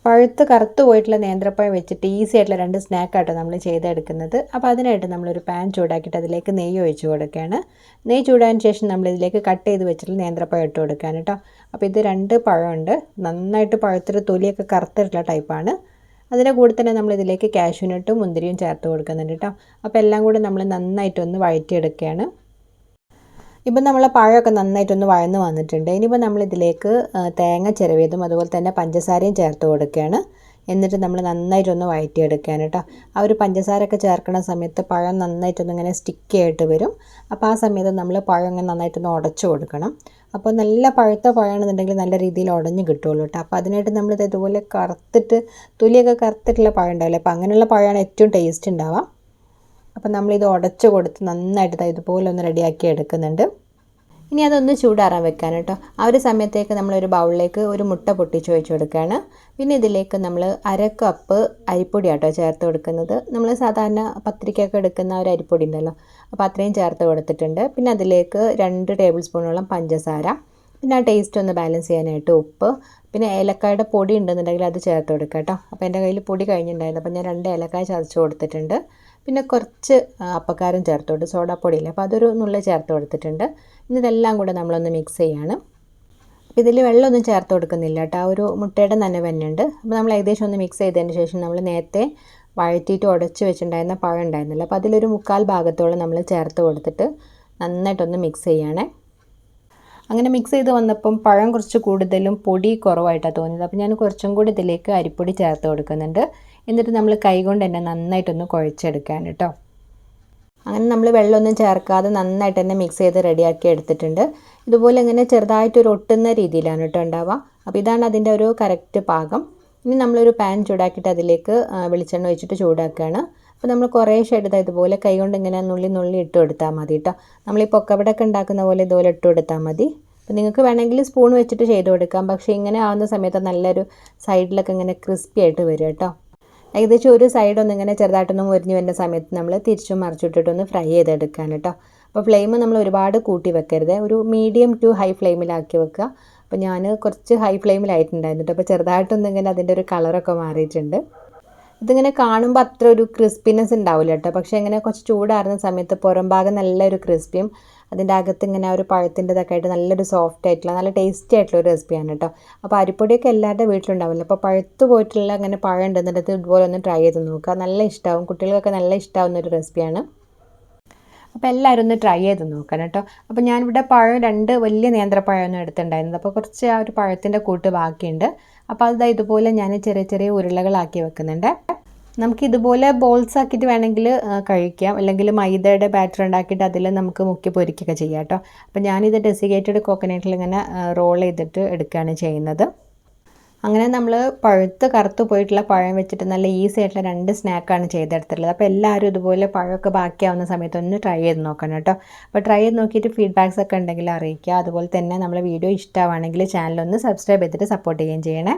പഴുത്ത് കറുത്ത് പോയിട്ടുള്ള നേന്ത്രപ്പഴം വെച്ചിട്ട് ഈസി ആയിട്ടുള്ള 2 സ്നാക്കാട്ടോ നമ്മൾ ചെയ്തെടുക്കുന്നത്. അപ്പോൾ അതിനായിട്ട് നമ്മളൊരു പാൻ ചൂടാക്കിയിട്ട് അതിലേക്ക് നെയ്യ് ഒഴിച്ച് കൊടുക്കുകയാണ്. നെയ്യ് ചൂടായതിന് ശേഷം നമ്മളിതിലേക്ക് കട്ട് ചെയ്ത് വെച്ചിട്ടുള്ള നേന്ത്രപ്പഴം ഇട്ട് കൊടുക്കുകയാണ് കേട്ടോ. അപ്പോൾ ഇത് 2 പഴമുണ്ട്, നന്നായിട്ട് പഴുത്തിട്ട് തൊലിയൊക്കെ കറുത്തിട്ടുള്ള ടൈപ്പാണ്. അതിൻ്റെ കൂടെ തന്നെ നമ്മളിതിലേക്ക് കാഷ്യൂനട്ടും മുന്തിരിയും ചേർത്ത് കൊടുക്കുന്നുണ്ട് കേട്ടോ. അപ്പോൾ എല്ലാം കൂടി നമ്മൾ നന്നായിട്ടൊന്ന് വഴറ്റിയെടുക്കുകയാണ്. ഇപ്പം നമ്മളെ പഴമൊക്കെ നന്നായിട്ടൊന്ന് വഴന്ന് വന്നിട്ടുണ്ട്. ഇനിയിപ്പോൾ നമ്മളിതിലേക്ക് തേങ്ങ ചിരവിയതും അതുപോലെ തന്നെ പഞ്ചസാരയും ചേർത്ത് കൊടുക്കുകയാണ്. എന്നിട്ട് നമ്മൾ നന്നായിട്ടൊന്ന് വഴറ്റിയെടുക്കുകയാണ് കേട്ടോ. ആ ഒരു പഞ്ചസാരയൊക്കെ ചേർക്കുന്ന സമയത്ത് പഴം നന്നായിട്ടൊന്ന് ഇങ്ങനെ സ്റ്റിക്കി ആയിട്ട് വരും. അപ്പോൾ ആ സമയത്ത് നമ്മൾ പഴം ഇങ്ങനെ നന്നായിട്ടൊന്ന് ഉടച്ചു കൊടുക്കണം. അപ്പോൾ നല്ല പഴുത്ത പഴമാണെന്നുണ്ടെങ്കിൽ നല്ല രീതിയിൽ ഉടഞ്ഞ് കിട്ടുള്ളൂ കേട്ടോ. അപ്പോൾ അതിനായിട്ട് നമ്മളിത് ഇതുപോലെ കറുത്തിട്ട് തൊലിയൊക്കെ കറുത്തിട്ടുള്ള പഴം ഉണ്ടാവില്ലേ, അപ്പോൾ അങ്ങനെയുള്ള പഴമാണ് ഏറ്റവും ടേസ്റ്റ് ഉണ്ടാവുക. അപ്പോൾ നമ്മളിത് ഉടച്ച് കൊടുത്ത് നന്നായിട്ട് ഇതുപോലെ ഒന്ന് റെഡിയാക്കി എടുക്കുന്നുണ്ട്. ഇനി അതൊന്ന് ചൂടാറാൻ വെക്കാൻ കേട്ടോ. ആ ഒരു സമയത്തേക്ക് നമ്മളൊരു ബൗളിലേക്ക് ഒരു മുട്ട പൊട്ടിച്ച് ഒഴിച്ച് കൊടുക്കുകയാണ്. പിന്നെ ഇതിലേക്ക് നമ്മൾ 1/2 കപ്പ് അരിപ്പൊടി ആട്ടോ ചേർത്ത് കൊടുക്കുന്നത്. നമ്മൾ സാധാരണ പത്തിരിക്കൊക്കെ എടുക്കുന്ന ഒരു അരിപ്പൊടി ഉണ്ടല്ലോ, അപ്പോൾ അത്രയും ചേർത്ത് കൊടുത്തിട്ടുണ്ട്. പിന്നെ അതിലേക്ക് 2 ടേബിൾ സ്പൂണോളം പഞ്ചസാര, പിന്നെ ആ ടേസ്റ്റ് ഒന്ന് ബാലൻസ് ചെയ്യാനായിട്ട് ഉപ്പ്, പിന്നെ ഏലക്കായുടെ പൊടി ഉണ്ടെന്നുണ്ടെങ്കിൽ അത് ചേർത്ത് കൊടുക്കുക കേട്ടോ. അപ്പോൾ എൻ്റെ കയ്യിൽ പൊടി കഴിഞ്ഞിട്ടുണ്ടായിരുന്നു, അപ്പോൾ ഞാൻ 2 ഏലക്കായ ചതച്ച് കൊടുത്തിട്ടുണ്ട്. പിന്നെ കുറച്ച് അപ്പക്കാരം ചേർത്ത് കൊടുത്ത്, സോഡാപ്പൊടിയില്ല, അപ്പോൾ അതൊരു നുള്ളി ചേർത്ത് കൊടുത്തിട്ടുണ്ട്. ഇനി ഇതെല്ലാം കൂടെ നമ്മളൊന്ന് മിക്സ് ചെയ്യാണ്. അപ്പോൾ ഇതിൽ വെള്ളമൊന്നും ചേർത്ത് കൊടുക്കുന്നില്ല കേട്ടോ, ആ ഒരു മുട്ടയുടെ നനവ് തന്നെ ഉണ്ട്. അപ്പോൾ നമ്മൾ ഏകദേശം ഒന്ന് മിക്സ് ചെയ്തതിന് ശേഷം നമ്മൾ നേരത്തെ വഴറ്റിയിട്ട് ഉടച്ച് വെച്ചിട്ടുണ്ടായിരുന്ന പഴം ഉണ്ടായിരുന്നില്ല, അപ്പോൾ അതിലൊരു 1/4 ഭാഗത്തോളം നമ്മൾ ചേർത്ത് കൊടുത്തിട്ട് നന്നായിട്ടൊന്ന് മിക്സ് ചെയ്യണേ. അങ്ങനെ മിക്സ് ചെയ്ത് വന്നപ്പം പഴം കുറച്ച് കൂടുതലും പൊടി കുറവായിട്ടാണ് തോന്നിയത്. അപ്പോൾ ഞാൻ കുറച്ചും കൂടി ഇതിലേക്ക് അരിപ്പൊടി ചേർത്ത് കൊടുക്കുന്നുണ്ട്. എന്നിട്ട് നമ്മൾ കൈകൊണ്ട് തന്നെ നന്നായിട്ടൊന്ന് കുഴച്ചെടുക്കാൻ കേട്ടോ. അങ്ങനെ നമ്മൾ വെള്ളമൊന്നും ചേർക്കാതെ നന്നായിട്ട് തന്നെ മിക്സ് ചെയ്ത് റെഡിയാക്കി എടുത്തിട്ടുണ്ട്. ഇതുപോലെ ഇങ്ങനെ ചെറുതായിട്ടൊരു ഒട്ടുന്ന രീതിയിലാണ് കേട്ടോ ഉണ്ടാവുക. അപ്പോൾ ഇതാണ് അതിൻ്റെ ഒരു കറക്റ്റ് പാകം. ഇനി നമ്മളൊരു പാൻ ചൂടാക്കിയിട്ട് അതിലേക്ക് വെളിച്ചെണ്ണ ഒഴിച്ചിട്ട് ചൂടാക്കുകയാണ്. അപ്പോൾ നമ്മൾ കുറേശ്ശായിട്ട് ഇതുപോലെ കൈകൊണ്ട് ഇങ്ങനെ നുള്ളി ഇട്ട് കൊടുത്താൽ മതി കേട്ടോ. നമ്മൾ ഈ പൊക്കവടയൊക്കെ ഉണ്ടാക്കുന്ന പോലെ ഇതുപോലെ ഇട്ട് കൊടുത്താൽ മതി. അപ്പോൾ നിങ്ങൾക്ക് വേണമെങ്കിൽ സ്പൂൺ വെച്ചിട്ട് ചെയ്ത് കൊടുക്കാം, പക്ഷേ ഇങ്ങനെ ആവുന്ന സമയത്ത് നല്ലൊരു സൈഡിലൊക്കെ ഇങ്ങനെ ക്രിസ്പി ആയിട്ട് വരും കേട്ടോ. ഏകദേശം ഒരു സൈഡൊന്നും ഇങ്ങനെ ചെറുതായിട്ടൊന്ന് മുരിഞ്ഞ് വരുന്ന സമയത്ത് നമ്മൾ തിരിച്ചും മറിച്ചിട്ടിട്ടൊന്ന് ഫ്രൈ ചെയ്തെടുക്കാൻ കേട്ടോ. അപ്പോൾ ഫ്ലെയിം നമ്മൾ ഒരുപാട് കൂട്ടി വെക്കരുത്, ഒരു മീഡിയം ടു ഹൈ ഫ്ലെയിമിലാക്കി വെക്കുക. അപ്പോൾ ഞാൻ കുറച്ച് ഹൈ ഫ്ലെയിമിലായിട്ടുണ്ടായിരുന്നു കേട്ടോ. അപ്പോൾ ചെറുതായിട്ടൊന്നും ഇങ്ങനെ അതിൻ്റെ ഒരു കളറൊക്കെ മാറിയിട്ടുണ്ട്. ഇതിങ്ങനെ കാണുമ്പോൾ അത്ര ഒരു ക്രിസ്പിനെസ് ഉണ്ടാവില്ല കേട്ടോ, പക്ഷേ ഇങ്ങനെ കുറച്ച് ചൂടാറുന്ന സമയത്ത് പുറം ഭാഗം നല്ലൊരു ക്രിസ്പിയും അതിൻ്റെ അകത്ത് ഇങ്ങനെ ഒരു പഴത്തിൻ്റെ ഇതൊക്കെ ആയിട്ട് നല്ലൊരു സോഫ്റ്റ് ആയിട്ടുള്ള നല്ല ടേസ്റ്റി ആയിട്ടുള്ള ഒരു റെസിപ്പിയാണ് കേട്ടോ. അപ്പോൾ അരിപ്പൊടിയൊക്കെ എല്ലാവരുടെ വീട്ടിലുണ്ടാവില്ല, അപ്പോൾ പഴുത്ത് പോയിട്ടുള്ള അങ്ങനെ പഴം ഉണ്ടെന്നുണ്ടെങ്കിൽ ഇതുപോലെ ഒന്ന് ട്രൈ ചെയ്ത് നോക്കുക, നല്ല ഇഷ്ടമാവും, കുട്ടികൾക്കൊക്കെ നല്ല ഇഷ്ടമാവുന്ന ഒരു റെസിപ്പിയാണ്. അപ്പോൾ എല്ലാവരും ഒന്ന് ട്രൈ ചെയ്ത് നോക്കണം കേട്ടോ. അപ്പോൾ ഞാനിവിടെ പഴം 2 വലിയ നേന്ത്രപ്പഴമൊന്നും എടുത്തിട്ടുണ്ടായിരുന്നത്, അപ്പോൾ കുറച്ച് ആ ഒരു പഴത്തിൻ്റെ കൂട്ട് ബാക്കിയുണ്ട്. അപ്പോൾ അത് ഇതുപോലെ ഞാൻ ചെറിയ ചെറിയ ഉരുളകളാക്കി വെക്കുന്നുണ്ട്. നമുക്ക് ഇതുപോലെ ബോൾസ് ആക്കിയിട്ട് വേണമെങ്കിൽ കഴിക്കാം, അല്ലെങ്കിൽ മൈദയുടെ ബാറ്റർ ഉണ്ടാക്കിയിട്ട് അതിൽ നമുക്ക് മുക്കി പൊരിക്കുകയൊക്കെ ചെയ്യാം കേട്ടോ. അപ്പോൾ ഞാനിത് ഡെസിക്കേറ്റഡ് കോക്കനട്ടിൽ ഇങ്ങനെ റോൾ ചെയ്തിട്ട് എടുക്കുകയാണ് ചെയ്യുന്നത്. അങ്ങനെ നമ്മൾ പഴുത്ത് കറുത്ത് പോയിട്ടുള്ള പഴം വെച്ചിട്ട് നല്ല ഈസി ആയിട്ടുള്ള 2 സ്നാക്കാണ് ചെയ്തെടുത്തിട്ടുള്ളത്. അപ്പോൾ എല്ലാവരും ഇതുപോലെ പഴമൊക്കെ ബാക്കിയാവുന്ന സമയത്ത് ഒന്ന് ട്രൈ ചെയ്ത് നോക്കണം കേട്ടോ. അപ്പോൾ ട്രൈ ചെയ്ത് നോക്കിയിട്ട് ഫീഡ്ബാക്സ് ഒക്കെ ഉണ്ടെങ്കിൽ അറിയിക്കുക. അതുപോലെ തന്നെ നമ്മളെ വീഡിയോ ഇഷ്ടമാണെങ്കിൽ ചാനലൊന്ന് സബ്സ്ക്രൈബ് ചെയ്തിട്ട് സപ്പോർട്ട് ചെയ്യുകയും ചെയ്യണേ.